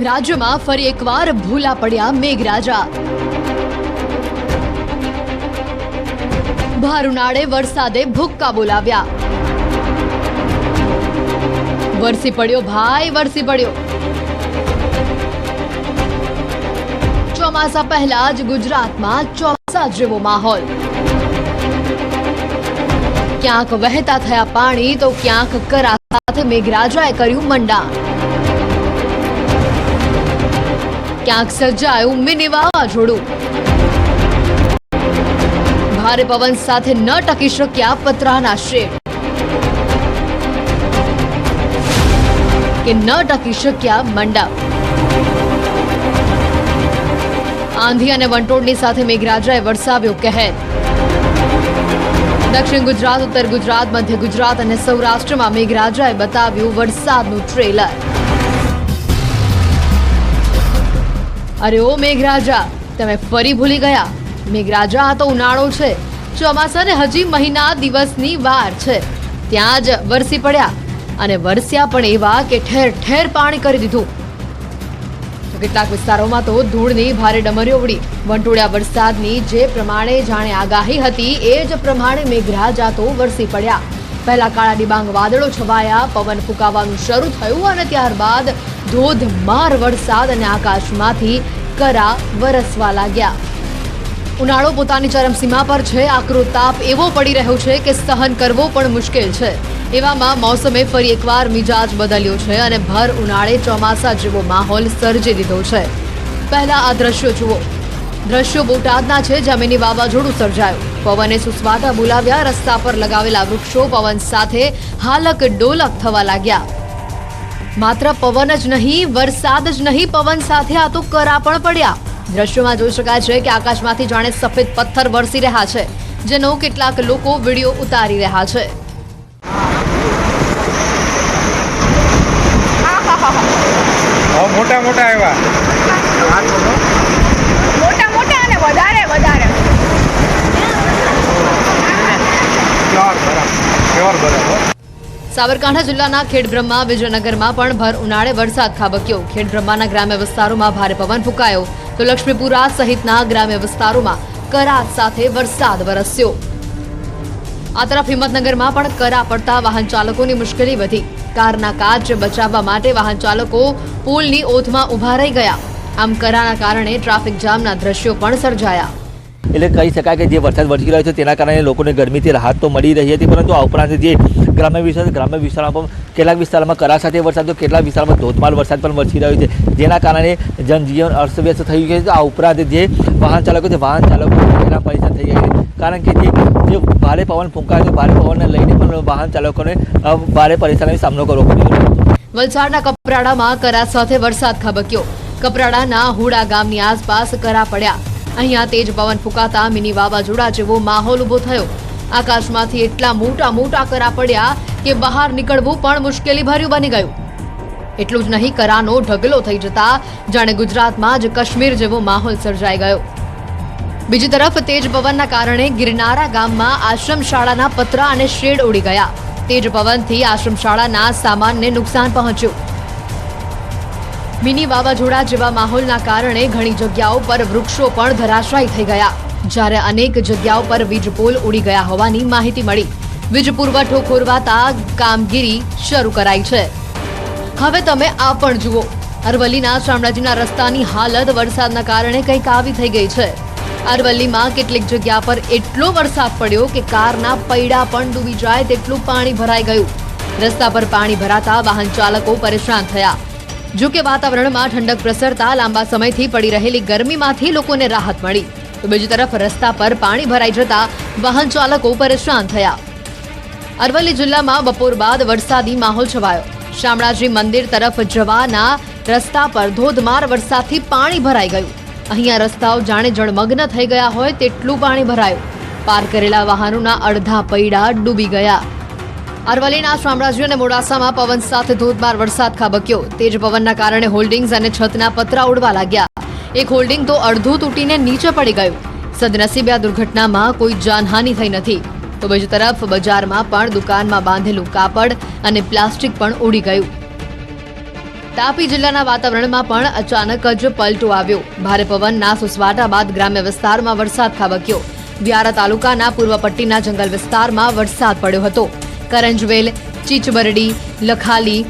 રાજ્યમાં ફરી એકવાર ભૂલા પડ્યા મેઘરાજા। ભર ઉનાળે વરસાદે ભૂક્કા બોલાવ્યા। વરસી પડ્યો ભાઈ, વરસી પડ્યો। ચોમાસા પહેલા જ ગુજરાતમાં ચોમાસા જેવો માહોલ। ક્યાંક વહેતા થયા પાણી તો ક્યાંક કરા સાથે મેઘરાજાએ કર્યું મંડાણ। ક્યાંક સર્જાયું મિની વાવાઝોડું। ભારે પવન સાથે ન ટકી શક્યા પતરાના શેડ કે ન ટકી શક્યા મંડપ। આંધી અને વંટોળની સાથે મેઘરાજાએ વરસાવ્યો કહેર। દક્ષિણ ગુજરાત, ઉત્તર ગુજરાત, મધ્ય ગુજરાત અને સૌરાષ્ટ્રમાં મેઘરાજાએ બતાવ્યું વરસાદનું ટ્રેલર। અરે ઓ મેઘરાજા, તમે ફરી ભૂલી ગયા? મેઘરાજા, આ તો ઉનાળો છે, ચોમાસાને હજી મહિના દિવસની વાર છે, ત્યાં જ વરસી પડ્યા અને વરસ્યા પણ એવા કે ઠેર ઠેર પાણી કરી દીધું। કેટલાક વિસ્તારોમાં તો ધૂળની ભારે ડમરીઓ ઉડી। વંટોળ્યા વરસાદની જે પ્રમાણે જાણે આગાહી હતી એ જ પ્રમાણે મેઘરાજા તો વરસી પડ્યા। પહેલા કાળા ડિબાંગ વાદળો છવાયા, પવન ફૂંકાવાનું શરૂ થયું અને ત્યારબાદ ધોધમાર વરસાદ અને આકાશમાંથી કરા વરસવા લાગ્યા। ઉનાળો પોતાની ચરમસીમા પર છે। આકરો તાપ એવો પડી રહ્યો છે કે સહન કરવો પણ મુશ્કેલ છે। એવામાં મોસમે ફરી એકવાર મિજાજ બદલ્યો છે અને ભર ઉનાળે ચોમાસા જેવો માહોલ સર્જી દીધો છે। પહેલા આ દ્રશ્યો જુઓ। દ્રશ્યો બોટાદના છે, જ્યાં મિની વાવાઝોડું સર્જાયું। પવને સુસવાટા બોલાવ્યા। રસ્તા પર લગાવેલા વૃક્ષો પવન સાથે હાલક ડોલક થવા લાગ્યા। માત્ર પવન જ નહીં, વરસાદ જ નહીં, પવન સાથે આ તો કરા પણ પડ્યા। દ્રશ્યોમાં જોઈ શકાય છે કે આકાશમાંથી જાણે સફેદ પથ્થર વરસી રહ્યા છે, જેનો કેટલાક લોકો વિડીયો ઉતારી રહ્યા છે। મોટા મોટા આવ્યા, મોટા મોટા અને વધારે વધારે સાબરકાંઠા જિલ્લાના ખેડબ્રહ્મા, વિજયનગરમાં પણ ભર ઉનાળે વરસાદ ખાબક્યો। ખેડબ્રહ્માના ગ્રામ્ય વિસ્તારોમાં ભારે પવન ફૂંકાયો તો લક્ષ્મીપુરા સહિતના ગ્રામ્ય વિસ્તારોમાં કરાટ સાથે વરસાદ વરસ્યો। આ તરફ હિંમતનગરમાં પણ કરા પડતા વાહન ચાલકોની મુશ્કેલી વધી। કારના કાચ બચાવવા માટે વાહન ચાલકો પુલની ઓથમાં ઉભા રહી ગયા। આમ કરાના કારણે ટ્રાફિક જામના દ્રશ્યો પણ સર્જાયા। એટલે કહી શકાય કે જે વરસાદ વરસી રહ્યો છે તેના કારણે લોકોને ગરમીથી રાહત તો મળી રહી હતી, પરંતુ આ ઉપરાંત જે ગ્રામ્ય વિસ્તારમાં પણ કેટલાક વિસ્તારમાં કરા સાથે વરસાદ, તો કેટલાક વિસ્તારમાં ધોધમાર વરસાદ પણ વરસી રહ્યો છે, જેના કારણે જનજીવન અસ્તવ્યસ્ત થયું છે। આ ઉપરાંત જે વાહન ચાલકો એના પરેશાન થઈ ગયા છે, કારણ કે જે ભારે પવન ફૂંકાય છે, ભારે પવનને લઈને પણ વાહન ચાલકોને ભારે પરેશાનીનો સામનો કરવો પડ્યો। વલસાડના કપરાડામાં કરા સાથે વરસાદ ખાબક્યો। કપરાડાના હુડા ગામની આસપાસ કરા પડ્યા। અહીંયા તેજ પવન ફૂંકાતા મિની વાવાઝોડા જેવો માહોલ ઉભો થયો। આકાશમાંથી એટલા મોટા મોટા કરા પડ્યા કે બહાર નીકળવું પણ મુશ્કેલી ભર્યું બની ગયું। એટલું જ નહીં, કરાનો ઢગલો થઈ જતા જાણે ગુજરાતમાં જ કાશ્મીર જેવો માહોલ સર્જાઈ ગયો। બીજી તરફ તેજ પવનના કારણે ગિરનારા ગામમાં આશ્રમ શાળાના પતરા અને શેડ ઉડી ગયા। તેજ પવનથી આશ્રમ શાળાના સામાનને નુકસાન પહોંચ્યું। મિની વાવાઝોડા જેવા માહોલના કારણે ઘણી જગ્યાઓ પર વૃક્ષો પણ ધરાશાયી થઈ ગયા, જ્યારે અનેક જગ્યાઓ પર વીજ પોલ ઉડી ગયા હોવાની માહિતી મળી। વીજ પુરવઠો ખોરવાતા કામગીરી શરૂ કરાઈ છે। હવે તમે આ પણ જુઓ। અરવલ્લીના શામળાજીના રસ્તાની હાલત વરસાદના કારણે કંઈક આવી થઈ ગઈ છે। અરવલ્લીમાં કેટલીક જગ્યા પર એટલો વરસાદ પડ્યો કે કારના પૈડા પણ ડૂબી જાય તેટલું પાણી ભરાઈ ગયું। રસ્તા પર પાણી ભરાતા વાહન ચાલકો પરેશાન થયા। જો કે વાતાવરણમાં ઠંડક પ્રસરતા લાંબા સમયથી પડી રહેલી ગરમીમાંથી લોકોને રાહત મળી, તો બીજી તરફ રસ્તા પર પાણી ભરાઈ જતા વાહન ચાલકો પરેશાન થયા। અરવલ્લી જિલ્લામાં બપોર બાદ વરસાદી માહોલ છવાયો। શામળાજી મંદિર તરફ જવાના રસ્તા પર ધોધમાર વરસાદથી પાણી ભરાઈ ગયું। અહીંયા રસ્તાઓ જાણે જળમગ્ન થઈ ગયા હોય તેટલું પાણી ભરાયું। પાર કરેલા વાહનોના અડધા પૈડા ડૂબી ગયા। અરવલ્લીના શામળાજી અને મોડાસામાં પવન સાથે ધોધમાર વરસાદ ખાબક્યો। તેજ પવનના કારણે હોલ્ડિંગ્સ અને છતના પતરા ઉડવા લાગ્યા। એક હોલ્ડિંગ તો અડધું તૂટીને નીચે પડી ગયું। સદનસીબે આ દુર્ઘટનામાં કોઈ જાનહાનિ થઈ નથી, તો બીજી તરફ બજારમાં પણ દુકાનમાં બાંધેલું કાપડ અને પ્લાસ્ટિક પણ ઉડી ગયું। તાપી જિલ્લાના વાતાવરણમાં પણ અચાનક જ પલટો આવ્યો. ભારે પવનના સુસવાટા બાદ ગ્રામ્ય વિસ્તારમાં વરસાદ ખાબક્યો. વ્યારા તાલુકાના પૂર્વ પટ્ટીના જંગલ વિસ્તારમાં વરસાદ પડ્યો હતો. કરંજવેલ, ચીચબરડી, લખાલી,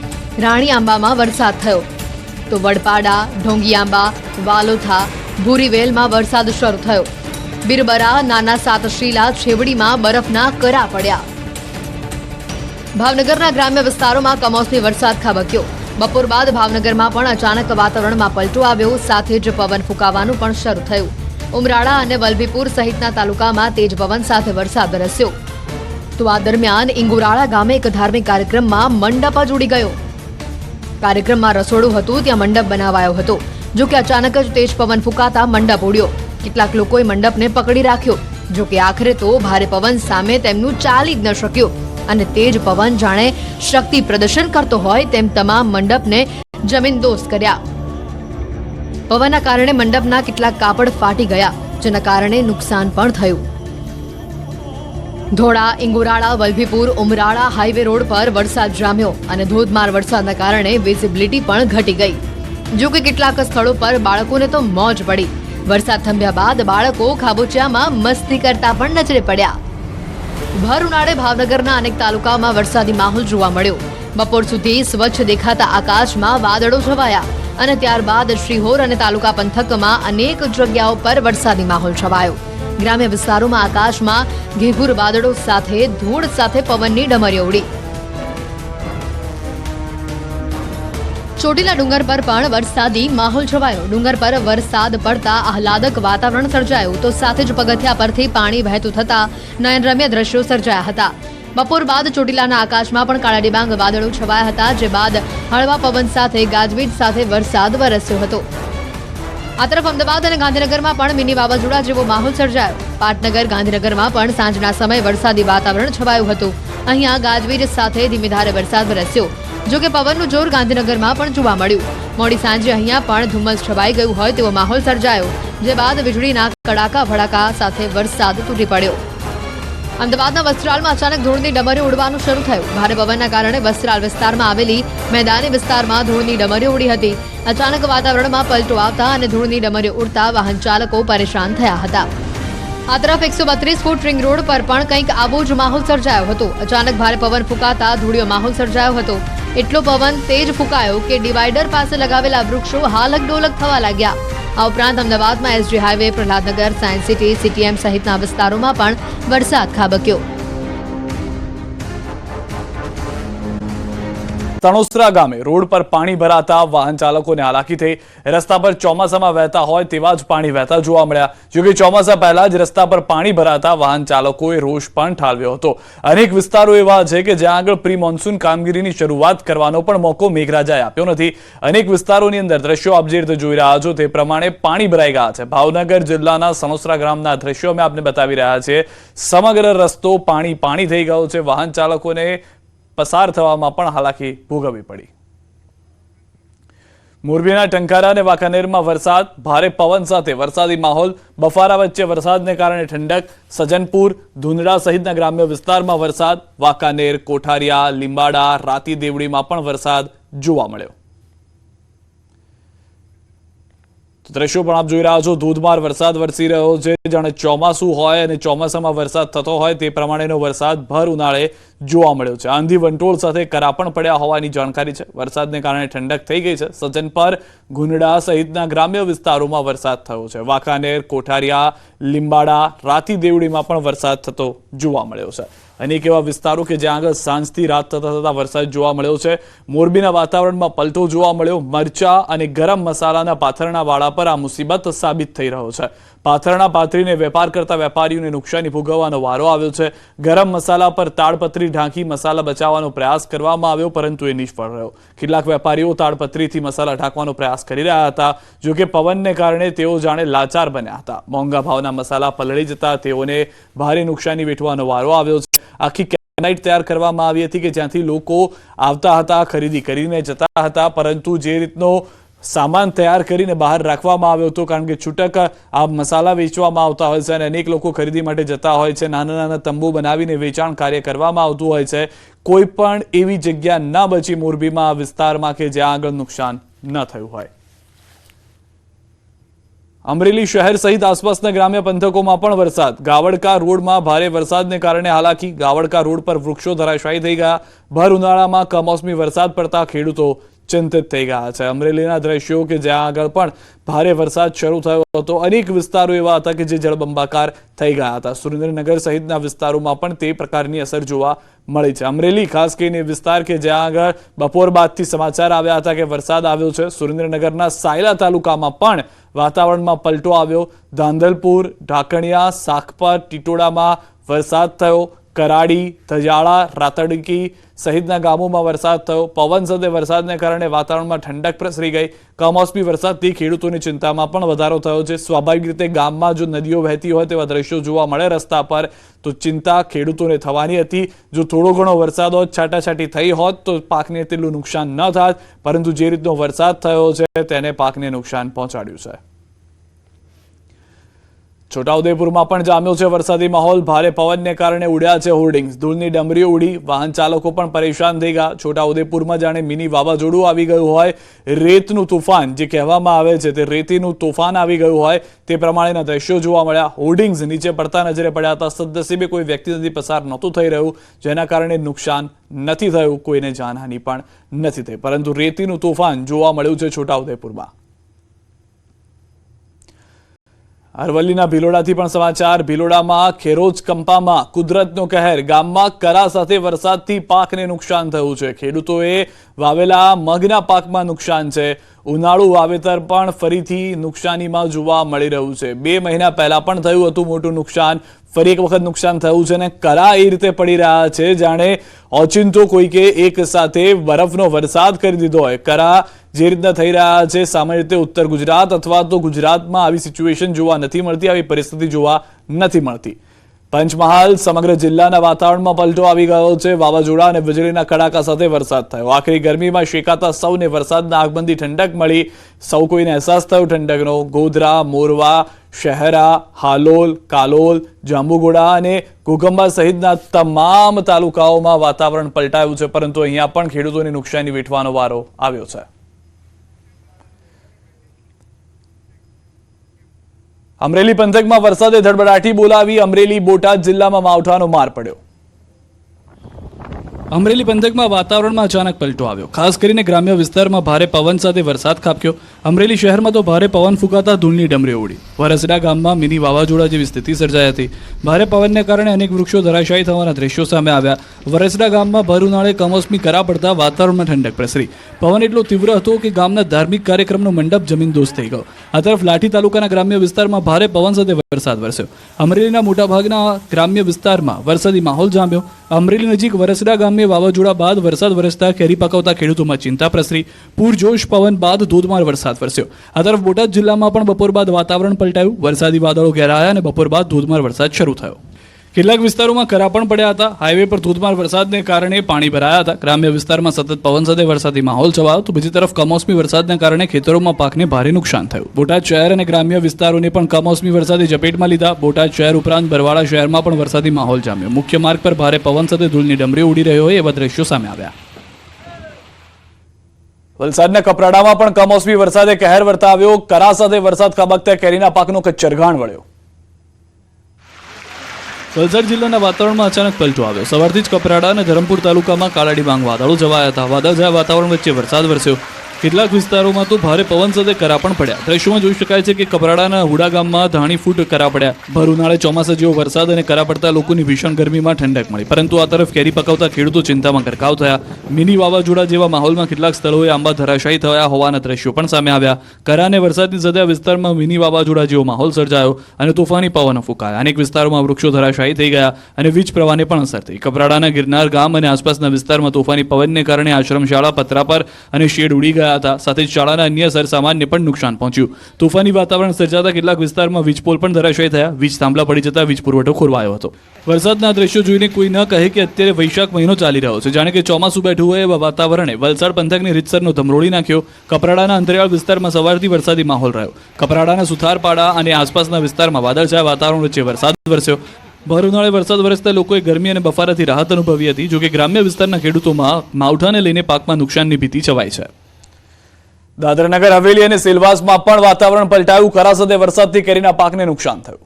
રાણીઆંબામાં વરસાદ થયો તો વડપાડા, ઢોંગીઆંબા, વાલોથા, ભૂરીવેલમાં વરસાદ શરૂ થયો. બિરબરા, નાના સાતશીલા, છેવડીમાં બરફના કરા પડ્યા. ભાવનગરના ગ્રામ્ય વિસ્તારોમાં કમોસમી વરસાદ ખાબક્યો. બપોર બાદ ભાવનગરમાં પણ અચાનક વાતાવરણમાં પલટો આવ્યો. સાથે જ પવન ફૂંકાવાનું પણ શરૂ થયું. ઉમરાળા અને વલભીપુર સહિતના તાલુકામાં તેજ પવન સાથે વરસાદ વરસ્યો. તો આ દરમિયાન ઇંગુરાળા ગામે એક ધાર્મિક કાર્યક્રમમાં મંડપ જ ઉડી ગયો. કાર્યક્રમમાં રસોડું હતું, ત્યાં મંડપ બનાવાયો હતો. જો કે અચાનક જ તેજ પવન ફૂંકાતા મંડપ ઉડ્યો. કેટલાક લોકોએ મંડપને પકડી રાખ્યો. જો કે આખરે તો ભારે પવન સામે તેમનું ચાલી જ ન શક્યું અને તેજ પવન જાણે શક્તિ પ્રદર્શન કરતો હોય તેમ તમામ મંડપને જમીનદોસ્ત કર્યા. પવનના કારણે મંડપના કેટલાક કાપડ ફાટી ગયા, જેના કારણે નુકસાન પણ થયું. ધોળા, ઇંગુરાળા, વલભીપુર, ઉમરાળા હાઈવે રોડ પર વરસાદ જામ્યો અને ધોધમાર વરસાદના કારણે વિઝિબિલિટી પણ ઘટી ગઈ. જો કે કેટલાક સ્થળો પર બાળકોને તો મોજ પડી. વરસાદ થંભ્યા બાદ બાળકો ખાબોચિયામાં મસ્તી કરતા પણ નજરે પડ્યા. ભર ઉનાળે ભાવનગરના અનેક તાલુકામાં વરસાદી માહોલ જોવા મળ્યો. બપોર સુધી સ્વચ્છ દેખાતા આકાશમાં વાદળો છવાયા અને ત્યારબાદ શિહોર અને તાલુકા પંથકમાં અનેક જગ્યાઓ પર વરસાદી માહોલ છવાયો. ગ્રામ્ય વિસ્તારોમાં આકાશમાં ઘેઘૂર વાદળો સાથે ધૂળ સાથે પવનની ડમરીઓ ઉડી. ચોટીલા ડુંગર પર પણ વરસાદી માહોલ છવાયો. ડુંગર પર વરસાદ પડતા આહલાદક વાતાવરણ સર્જાયું તો સાથે જ પગથિયા પરથી પાણી વહેતું થતા નયનરમ્ય દ્રશ્યો સર્જાયા હતા. બપોર બાદ ચોટીલાના આકાશમાં પણ કાળા ડિબાંગ વાદળો છવાયા હતા, જે બાદ હળવા પવન સાથે ગાજવીજ સાથે વરસાદ વરસ્યો હતો. આ તરફ અમદાવાદ અને ગાંધીનગરમાં પણ મિની વાવાઝોડા જેવો માહોલ સર્જાયો. પાટનગર, ગાંધીનગરમાં પણ સાંજના સમયે વરસાદી વાતાવરણ છવાયું હતું. અહીંયા ગાજવીજ સાથે ધીમી ધારે વરસાદ વરસ્યો. જો કે પવનનું જોર ગાંધીનગરમાં પણ જોવા મળ્યું. મોડી સાંજે અહીંયા પણ ધુમ્મસ છવાઈ ગયું હોય તેવો માહોલ સર્જાયો, જે બાદ વીજળીના કડાકા ભડાકા સાથે વરસાદ તૂટી પડ્યો. અમદાવાદના વસ્ત્રાલમાં અચાનક ધૂળની ડમરીઓ ઉડવાનું શરૂ થયું. ભારે પવનના કારણે વસ્ત્રાલ વિસ્તારમાં આવેલી મેદાની વિસ્તારમાં ધૂળની ડમરીઓ ઉડી હતી. અચાનક વાતાવરણમાં પલટો આવતા અને ધૂળની ડમરીઓ ઉડતા વાહન ચાલકો પરેશાન થયા હતા. આ તરફ 132 ફૂટ રિંગ રોડ પર પણ કંઈક આવો જ માહોલ સર્જાયો હતો. અચાનક ભારે પવન ફૂંકાતા ધૂળિયો માહોલ સર્જાયો હતો. એટલો પવન તેજ ફૂંકાયો કે ડિવાઈડર પાસે લગાવેલા વૃક્ષો હાલક ડોલક થવા લાગ્યા. આ ઉપરાંત અમદાવાદમાં SG highway, Prahlad Nagar, science city, CTM સહિતના વિસ્તારોમાં પણ વરસાદ ખાબક્યો. તણોસરા ગામે રોડ પર પાણી ભરાતા વાહન ચાલકોને હાલાકી થઈ. રસ્તા પર ચોમાસામાં વહેતા હોય તેવા જ પાણી વહેતા જોવા મળ્યા. જોકે ચોમાસા પહેલા જ રસ્તા પર પાણી ભરાતા વાહન ચાલકોએ રોષ પણ ઠાલવ્યો હતો. અનેક વિસ્તારો એવા છે કે જ્યાં આગળ પ્રી મોન્સૂન કામગીરીની શરૂઆત કરવાનો પણ મોકો મેઘરાજાએ આપ્યો નથી. અનેક વિસ્તારોની અંદર દ્રશ્યો આપ જે રીતે જોઈ રહ્યા છો તે પ્રમાણે પાણી ભરાઈ ગયા છે. ભાવનગર જિલ્લાના સનોસરા ગ્રામના દ્રશ્યો અમે આપને બતાવી રહ્યા છીએ. સમગ્ર રસ્તો પાણી થઈ ગયો છે. વાહન ચાલકોને પસાર થવામાં પણ હાલાકી ભોગવવી પડી. મોરબીના ટંકારા અને વાંકાનેરમાં વરસાદ, ભારે પવન સાથે વરસાદી માહોલ. બફારા વચ્ચે વરસાદને કારણે ઠંડક. સજનપુર, ધુંધળા સહિતના ગ્રામ્ય વિસ્તારમાં વરસાદ. વાંકાનેર, કોઠારિયા, લીંબાડા, રાતી દેવડીમાં પણ વરસાદ જોવા મળ્યો. દ્રશ્યો પણ આપ જોઈ રહ્યા છો. ધોધમાર વરસાદ વરસી રહ્યો છે. જાણે ચોમાસું હોય અને ચોમાસામાં વરસાદ થતો હોય તે પ્રમાણેનો વરસાદ ભર ઉનાળે જોવા મળ્યો છે. આંધી વંટોળ સાથે કરા પણ પડ્યા હોવાની જાણકારી છે. વરસાદને કારણે ઠંડક થઈ ગઈ છે. સજનપર, ગુંડડા સહિતના ગ્રામ્ય વિસ્તારોમાં વરસાદ થયો છે. વાંકાનેર, કોઠારિયા, લીંબાડા, રાતી દેવડીમાં પણ વરસાદ થતો જોવા મળ્યો છે. અનેક એવા વિસ્તારો કે જ્યાં આગળ સાંજથી રાત થતા વરસાદ જોવા મળ્યો છે. મોરબીના વાતાવરણમાં પલટો જોવા મળ્યો. મરચા અને ગરમ મસાલાના પાથરણા વાળા પર આ મુસીબત સાબિત થઈ રહ્યો છે. પાથરણા પાથરીને વેપાર કરતા વેપારીઓને નુકસાની ભોગવવાનો વારો આવ્યો છે. ગરમ મસાલા પર તાડપત્રી ઢાંકી મસાલા બચાવવાનો પ્રયાસ કરવામાં આવ્યો, પરંતુ એ નિષ્ફળ રહ્યો. કેટલાક વેપારીઓ તાડપત્રીથી મસાલા ઢાંકવાનો પ્રયાસ કરી રહ્યા હતા. જો કે પવનને કારણે તેઓ જાણે લાચાર બન્યા હતા. મોંઘા ભાવના મસાલા પલળી જતા તેઓને ભારે નુકસાની વેઠવાનો વારો આવ્યો છે. આખી કેનાઇટ તૈયાર કરવામાં આવી હતી કે જ્યાંથી લોકો આવતા હતા, ખરીદી કરીને જતા હતા, પરંતુ જે રીતનો સામાન તૈયાર કરીને બહાર રાખવામાં આવ્યો હતો, કારણ કે છૂટક આ મસાલા વેચવામાં આવતા હોય છે અને અનેક લોકો ખરીદી માટે જતા હોય છે. નાના નાના તંબુ બનાવીને વેચાણ કાર્ય કરવામાં આવતું હોય છે. કોઈ પણ એવી જગ્યા ના બચી મોરબીમાં આ વિસ્તારમાં કે જ્યાં આગળ નુકસાન ન થયું હોય. અમરેલી શહેર સહિત આસપાસના ગ્રામ્ય પંથકોમાં પણ વરસાદ. ગાવડકા રોડમાં ભારે વરસાદને કારણે હાલાકી. ગાવડકા રોડ પર વૃક્ષો ધરાશાયી થઈ ગયા. ભર ઉનાળામાં કમોસમી વરસાદ પડતા ખેડૂતો ચિંતિત થઈ ગયા છે. અમરેલીના દ્રશ્યો કે જ્યાં આગળ પણ ભારે વરસાદ શરૂ થયો હતો, અનેક વિસ્તારો એવા હતા કે જે જળબંબાકાર થઈ ગયા હતા. સુરેન્દ્રનગર સહિતના વિસ્તારોમાં પણ તે પ્રકારની અસર જોવા મળી છે. અમરેલી ખાસ કરીને વિસ્તાર કે જ્યાં આગળ બપોર બાદથી સમાચાર આવ્યા હતા કે વરસાદ આવ્યો છે. સુરેન્દ્રનગરના સાયલા તાલુકામાં પણ વાતાવરણમાં પલટો આવ્યો. ધાંધલપુર, ઢાકણિયા, સાખપર, ટીટોડામાં વરસાદ થયો. કરાડી, ધજાળા, રાતડકી સહિતના ગામોમાં વરસાદ થયો. પવન સાથે વરસાદને કારણે વાતાવરણમાં ઠંડક પ્રસરી ગઈ. કમોસમી વરસાદથી ખેડૂતોની ચિંતામાં પણ વધારો થયો છે. સ્વાભાવિક રીતે ગામમાં જો નદીઓ વહેતી હોય તેવા દ્રશ્યો જોવા મળે રસ્તા પર, તો ચિંતા ખેડૂતોને થવાની હતી. જો થોડો ઘણો વરસાદ હોત, છાંટાછાંટી થઈ હોત તો પાકને તેટલું નુકસાન ન થાત, પરંતુ જે રીતનો વરસાદ થયો છે તેને પાકને નુકસાન પહોંચાડ્યું છે. છોટાઉદેપુરમાં પણ જામ્યો છે વરસાદી માહોલ. ભારે પવનને કારણે ઉડ્યા છે હોર્ડિંગ્સ. ધૂળની ડમરીઓ ઉડી, વાહન ચાલકો પણ પરેશાન થઈ ગયા. છોટાઉદેપુરમાં જાણે મિની વાવાઝોડું આવી ગયું હોય, રેતનું તોફાન જે કહેવામાં આવે છે તે રેતીનું તોફાન આવી ગયું હોય તે પ્રમાણેના દ્રશ્યો જોવા મળ્યા. હોર્ડિંગ્સ નીચે પડતા નજરે પડ્યા હતા. સદનસીબે કોઈ વ્યક્તિ નથી પસાર નહોતું થઈ રહ્યું, જેના કારણે નુકસાન નથી થયું, કોઈને જાનહાનિ પણ નથી થઈ, પરંતુ રેતીનું તોફાન જોવા મળ્યું છે છોટાઉદેપુરમાં. અરવલ્લીના ભિલોડાથી પણ સમાચાર. ભિલોડામાં ખેરોજ કંપામાં કુદરતનો કહેર. ગામમાં કરા સાથે વરસાદથી પાકને નુકસાન થયું છે. ખેડૂતોએ વાવેલા મગના પાકમાં નુકસાન છે. ઉનાળુ વાવેતર પણ ફરીથી નુકસાનીમાં જોવા મળી રહ્યું છે. 2 મહિના પહેલા પણ થયું હતું મોટું નુકસાન, ફરી એક વખત નુકસાન થયું છે. અને કરા એ રીતે પડી રહ્યા છે જાણે ઓચિંતો કોઈકે એક સાથે બરફનો વરસાદ કરી દીધો હોય. કરા જે રીતના થઈ રહ્યા છે, સામાન્ય રીતે ઉત્તર ગુજરાત અથવા તો ગુજરાતમાં આવી સિચ્યુએશન જોવા નથી મળતી, આવી પરિસ્થિતિ જોવા નથી મળતી. પંચમહાલ સમગ્ર જિલ્લાના વાતાવરણમાં પલટો આવી ગયો છે. વાવાઝોડા અને વીજળીના કડાકા સાથે વરસાદ થયો. આખરી ગરમીમાં શેકાતા સૌને વરસાદના આગમનથી ઠંડક મળી. સૌ કોઈને અહેસાસ થયો ઠંડકનો. ગોધરા, મોરવા, શહેરા, હાલોલ, કાલોલ, જાંબુઘોડા અને ઘોઘંબા સહિતના તમામ તાલુકાઓમાં વાતાવરણ પલટાયું છે, પરંતુ અહીંયા પણ ખેડૂતોની નુકસાની વેઠવાનો વારો આવ્યો છે. અમરેલી પંથકમાં વરસાદે ધડબડાટી બોલાવી. અમરેલી, બોટાદ જિલ્લામાં માવઠાનો માર પડ્યો. અમરેલી પંથકમાં વાતાવરણમાં અચાનક પલટો આવ્યો. ખાસ કરીને ગ્રામ્ય વિસ્તારમાં ભારે પવન સાથે વરસાદ ખાબક્યો. અમરેલી શહેરમાં તો ભારે પવન ફૂંકાતા ધૂળની ડમરીઓ ઉડી. વરસડા ગામમાં મિની વાવાઝોડા જેવી સ્થિતિ સર્જાઈ હતી. ભારે પવનને કારણે અનેક વૃક્ષો ધરાશાયી થવાના દ્રશ્યો સામે આવ્યા. વરસડા ગામમાં ભર ઉનાળે કમોસમી કરા પડતા વાતાવરણમાં ઠંડક પ્રસરી. પવન એટલો તીવ્ર હતો કે ગામના ધાર્મિક કાર્યક્રમનો મંડપ જમીનદોસ્ત થઈ ગયો. આ તરફ લાઠી તાલુકાના ગ્રામ્ય વિસ્તારમાં ભારે પવન સાથે વરસાદ વરસ્યો. અમરેલીના મોટાભાગના ગ્રામ્ય વિસ્તારમાં વરસાદી માહોલ જામ્યો. અમરેલી નજીક વરસડા ગામે વાવાઝોડા બાદ વરસાદ વરસતા કેરી પકવતા ખેડૂતોમાં ચિંતા પ્રસરી. પૂરજોશ પવન બાદ ધોધમાર વરસાદ વરસ્યો. આ તરફ બોટાદ જિલ્લામાં પણ બપોર બાદ વાતાવરણ પલટાયું. વરસાદી વાદળો ઘેરાયા અને બપોર બાદ ધોધમાર વરસાદ શરૂ થયો. કેટલાક વિસ્તારોમાં કરા પણ પડ્યા હતા. હાઈવે પર ધોધમાર વરસાદને કારણે પાણી ભરાયા હતા. ગ્રામ્ય વિસ્તારમાં સતત પવન સાથે વરસાદી માહોલ છવાયો. તો બીજી તરફ કમોસમી વરસાદને કારણે ખેતરોમાં પાકને ભારે નુકસાન થયું. બોટાદ શહેર અને ગ્રામ્ય વિસ્તારોને પણ કમોસમી વરસાદે ઝપેટમાં લીધા. બોટાદ શહેર ઉપરાંત બરવાળા શહેરમાં પણ વરસાદી માહોલ જામ્યો. મુખ્ય માર્ગ પર ભારે પવન સાથે ધૂળની ડમરીઓ ઉડી રહ્યો હોય એવા દ્રશ્યો સામે આવ્યા. વલસાડના કપરાડામાં પણ કમોસમી વરસાદે કહેર વર્તાવ્યો. કરા સાથે વરસાદ ખાબકતા કેરીના પાકનો કચ્ચરઘાણ વળ્યો. વલસાડ જિલ્લાના વાતાવરણમાં અચાનક પલટો આવ્યો. સવારથી જ કપરાડા અને ધરમપુર તાલુકામાં કાળા ડિબાંગ વાદળો છવાયા હતા. વાદળછાયા વાતાવરણ વચ્ચે વરસાદ વરસ્યો. કેટલાક વિસ્તારોમાં તો ભારે પવન સાથે કરા પણ પડ્યા. દ્રશ્યોમાં જોઈ શકાય છે કે કપરાડાના હુડા ગામમાં ધાણી ફૂટ કરા પડ્યા. ભર ઉનાળે ચોમાસા જેવો વરસાદ અને કરા પડતા લોકોની ભીષણ ગરમીમાં ઠંડક મળી. પરંતુ આ તરફ કેરી પકવતા ખેડૂતો ચિંતામાં ગરકાવ થયા. મિની વાવાઝોડા જેવા માહોલમાં કેટલાક સ્થળોએ આંબા ધરાશાયી થયા હોવાના દ્રશ્યો પણ સામે આવ્યા. કરા અને વરસાદની સાથે વિસ્તારમાં મિની વાવાઝોડા જેવો માહોલ સર્જાયો અને તોફાની પવનો ફૂંકાયા. અનેક વિસ્તારોમાં વૃક્ષો ધરાશાયી થઈ ગયા અને વીજ પ્રવાહને પણ અસર થઈ. કપરાડાના ગિરનાર ગામ અને આસપાસના વિસ્તારમાં તોફાની પવનને કારણે આશ્રમશાળા, પતરાપર અને શેડ ઉડી ગયા હતા. સાથે જ શાળાના અન્ય સરસામાનને પણ નુકસાન પહોંચ્યું. તોફાની વાતાવરણ સર્જાતા કેટલાક વિસ્તારમાં વીજ પોલ પણ ધરાશાયી થયા. વીજ થાંભલા પડી જતા વીજ પુરવઠો ખોરવાયો હતો. વરસાદના દ્રશ્યો જોઈને કોઈ ન કહે કે અત્યારે વૈશાખ મહિનો ચાલી રહ્યો છે, જાણે કે ચોમાસું બેઠું હોય એવા વાતાવરણે વલસાડ પંથકની રીતસરનો ધમરોળી નાખ્યો. કપરાડાના અંતરિયાળ વિસ્તારમાં સવારથી વરસાદી માહોલ રહ્યો. કપરાડાના સુથારપાડા અને આસપાસના વિસ્તારમાં વાદળછાયા વાતાવરણ વચ્ચે વરસાદ વરસ્યો. ભર ઉનાળે વરસાદ વરસતા લોકોએ ગરમી અને બફારાથી રાહત અનુભવી હતી. જોકે ગ્રામ્ય વિસ્તારના ખેડૂતોમાં માવઠાને લઈને પાકમાં નુકસાનની ભીતિ છવાઈ છે. દાદરાનગર હવેલી અને સેલવાસમાં પણ વાતાવરણ પલટાયું. કરા સાથે વરસાદથી કેરીના પાકને નુકસાન થયું.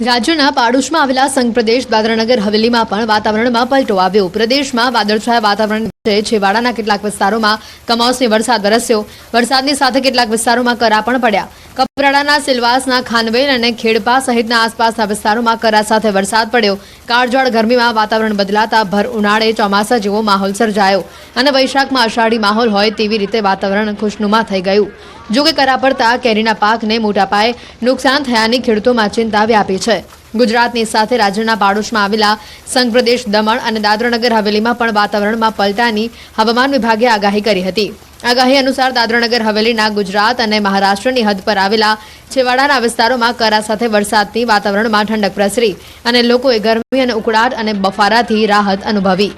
રાજ્યના પાડોશમાં આવેલા સંઘ પ્રદેશ દાદરાનગર હવેલીમાં પણ વાતાવરણમાં પલટો આવ્યો. પ્રદેશમાં વાદળછાયા વાતાવરણ વચ્ચે છેવાડાના કેટલાક વિસ્તારોમાં કમોસમી વરસાદ વરસ્યો. વરસાદની સાથે કેટલાક વિસ્તારોમાં કરા પણ પડ્યા. કપરાડાના સિલવાસના ખાનવેલ અને ખેડપા સહિતના આસપાસના વિસ્તારોમાં કરા સાથે વરસાદ પડ્યો. કાળઝાળ ગરમીમાં વાતાવરણ બદલાતા ભર ઉનાળે ચોમાસા જેવો માહોલ સર્જાયો અને વૈશાખમાં અષાઢી માહોલ હોય તેવી રીતે વાતાવરણ ખુશનુમા થઈ ગયું. જોકે કરા પડતા કેરીના પાકને મોટા પાયે નુકસાન થયાની ખેડૂતોમાં ચિંતા વ્યાપી છે. ગુજરાતની સાથે રાજ્યના પાડોશમાં આવેલા સંઘ પ્રદેશ દમણ અને દાદરાનગર હવેલીમાં પણ વાતાવરણમાં પલટાની હવામાન વિભાગે આગાહી કરી હતી. આગાહી અનુસાર દાદરાનગર હવેલીના ગુજરાત અને મહારાષ્ટ્રની હદ પર આવેલા છેવાડાના વિસ્તારોમાં કરા સાથે વરસાદથી વાતાવરણમાં ઠંડક પ્રસરી અને લોકોએ ગરમી અને ઉકળાટ અને બફારાથી રાહત અનુભવી.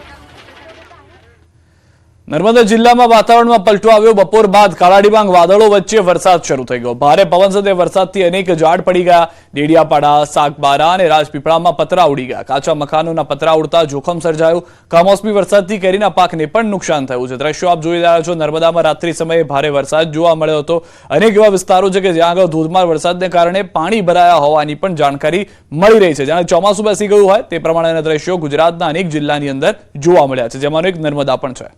નર્મદા જિલ્લામાં વાતાવરણમાં પલટો આવ્યો. બપોર બાદ કાળાડિબાંગ વાદળો વચ્ચે વરસાદ શરૂ થઈ ગયો. ભારે પવન સાથે વરસાદથી અનેક ઝાડ પડી ગયા. ડેડિયાપાડા, સાગબારા અને રાજપીપળામાં પતરા ઉડી ગયા. કાચા મકાનોના પતરા ઉડતા જોખમ સર્જાયું. કમોસમી વરસાદથી કેરીના પાકને પણ નુકસાન થયું છે. દ્રશ્યો આપ જોઈ રહ્યા છો. નર્મદામાં રાત્રિ સમયે ભારે વરસાદ જોવા મળ્યો હતો. અનેક એવા વિસ્તારો છે કે જ્યાં આગળ ધોધમાર વરસાદને કારણે પાણી ભરાયા હોવાની પણ જાણકારી મળી રહી છે. જાણે ચોમાસું બેસી ગયું હોય તે પ્રમાણેના દ્રશ્યો ગુજરાતના અનેક જિલ્લાની અંદર જોવા મળ્યા છે, જેમાંનો એક નર્મદા પણ છે.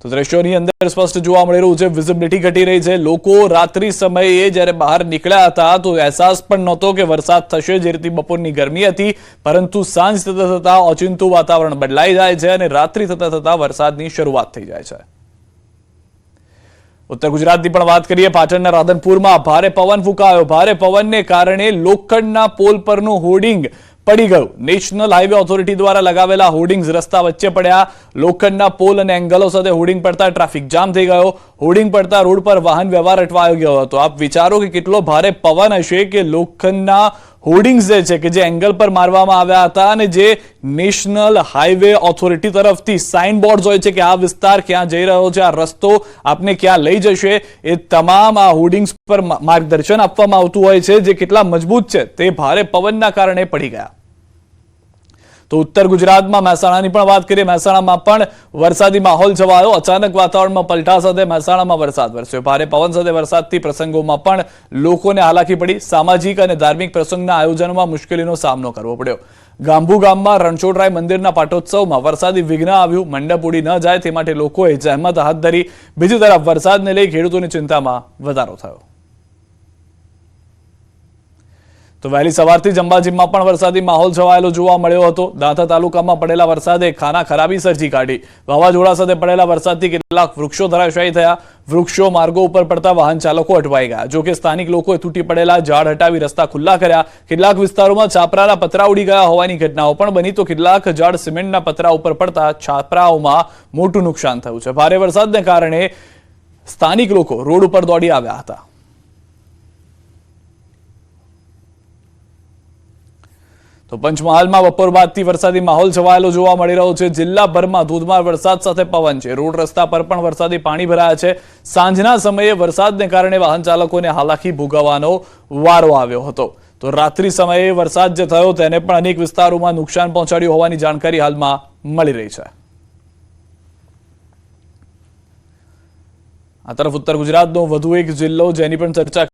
તો દ્રશ્યોની અંદર સ્પષ્ટ જોવા મળી રહ્યું છે, વિઝિબિલિટી ઘટી રહી છે. લોકો રાત્રિ સમયે જ્યારે બહાર નીકળ્યા હતા તો અહેસાસ પણ નહોતો કે વરસાદ થશે. જે રીતે બપોરની ગરમી હતી, પરંતુ સાંજ થતા થતા ઓચિંતું વાતાવરણ બદલાઈ જાય છે અને રાત્રિ થતા થતા વરસાદની શરૂઆત થઈ જાય છે. ઉત્તર ગુજરાતની પણ વાત કરીએ. પાટણના રાધનપુરમાં ભારે પવન ફૂંકાયો. ભારે પવનને કારણે લોખંડના પોલ પરનું હોર્ડિંગ પડી ગયું. નેશનલ હાઈવે ઓથોરિટી દ્વારા લગાવેલા હોર્ડિંગ્સ રસ્તા વચ્ચે પડ્યા. લોખંડના પોલ અને એંગલો સાથે હોર્ડિંગ પડતા ટ્રાફિક જામ થઈ ગયો. હોર્ડિંગ પડતા રોડ પર વાહન વ્યવહાર અટવાયો ગયો હતો. આપ વિચારો કે કેટલો ભારે પવન હશે કે લોખંડના હોર્ડિંગ્સ જે છે કે જે એંગલ પર મારવામાં આવ્યા હતા અને જે નેશનલ હાઈવે ઓથોરિટી તરફથી સાઇન બોર્ડ હોય છે કે આ વિસ્તાર ક્યાં જઈ રહ્યો છે, આ રસ્તો આપને ક્યાં લઈ જશે, એ તમામ આ હોર્ડિંગ્સ પર માર્ગદર્શન આપવામાં આવતું હોય છે, જે કેટલા મજબૂત છે તે ભારે પવનના કારણે પડી ગયા. તો ઉત્તર ગુજરાતમાં મહેસાણાની પણ વાત કરીએ. મહેસાણામાં પણ વરસાદી માહોલ છવાયો. અચાનક વાતાવરણમાં પલટા સાથે મહેસાણામાં વરસાદ વરસ્યો. ભારે પવન સાથે વરસાદથી પ્રસંગોમાં પણ લોકોને હાલાકી પડી. સામાજિક અને ધાર્મિક પ્રસંગના આયોજનમાં મુશ્કેલીનો સામનો કરવો પડ્યો. ગાંભુ ગામમાં રણછોડરાય મંદિરના પાટોત્સવમાં વરસાદી વિઘ્ન આવ્યું. મંડપ ઉડી ન જાય તે માટે લોકોએ જહેમત હાથ ધરી. બીજી તરફ વરસાદને લઈ ખેડૂતોની ચિંતામાં વધારો થયો. તો વહેલી સવારથી જ અંબાજીમાં પણ વરસાદી માહોલ છવાયેલો જોવા મળ્યો હતો. દાંતા તાલુકામાં પડેલા વરસાદે ખાના ખરાબી સર્જી કાઢી. વાવાઝોડા સાથે પડેલા વરસાદથી કેટલાક વૃક્ષો ધરાશાયી થયા. વૃક્ષો માર્ગો ઉપર પડતા વાહન ચાલકો અટવાઈ ગયા. જોકે સ્થાનિક લોકોએ તૂટી પડેલા ઝાડ હટાવી રસ્તા ખુલ્લા કર્યા. કેટલાક વિસ્તારોમાં છાપરાના પતરા ઉડી ગયા હોવાની ઘટનાઓ પણ બની. તો કેટલાક ઝાડ સિમેન્ટના પતરા ઉપર પડતા છાપરાઓમાં મોટું નુકસાન થયું છે. ભારે વરસાદને કારણે સ્થાનિક લોકો રોડ ઉપર દોડી આવ્યા હતા. તો પંચમહાલમાં બપોર બાદથી વરસાદી માહોલ છવાયેલો જોવા મળી રહ્યો છે. જિલ્લાભરમાં ધોધમાર વરસાદ સાથે પવન છે. રોડ રસ્તા પર પણ વરસાદી પાણી ભરાયા છે. સાંજના સમયે વરસાદને કારણે વાહન ચાલકોને હાલાકી ભોગવવાનો વારો આવ્યો હતો. તો રાત્રિ સમયે વરસાદ જે થયો તેને પણ અનેક વિસ્તારોમાં નુકસાન પહોંચાડ્યું હોવાની જાણકારી હાલમાં મળી રહી છે. આ તરફ ઉત્તર ગુજરાતનો વધુ એક જિલ્લો જેની પણ ચર્ચા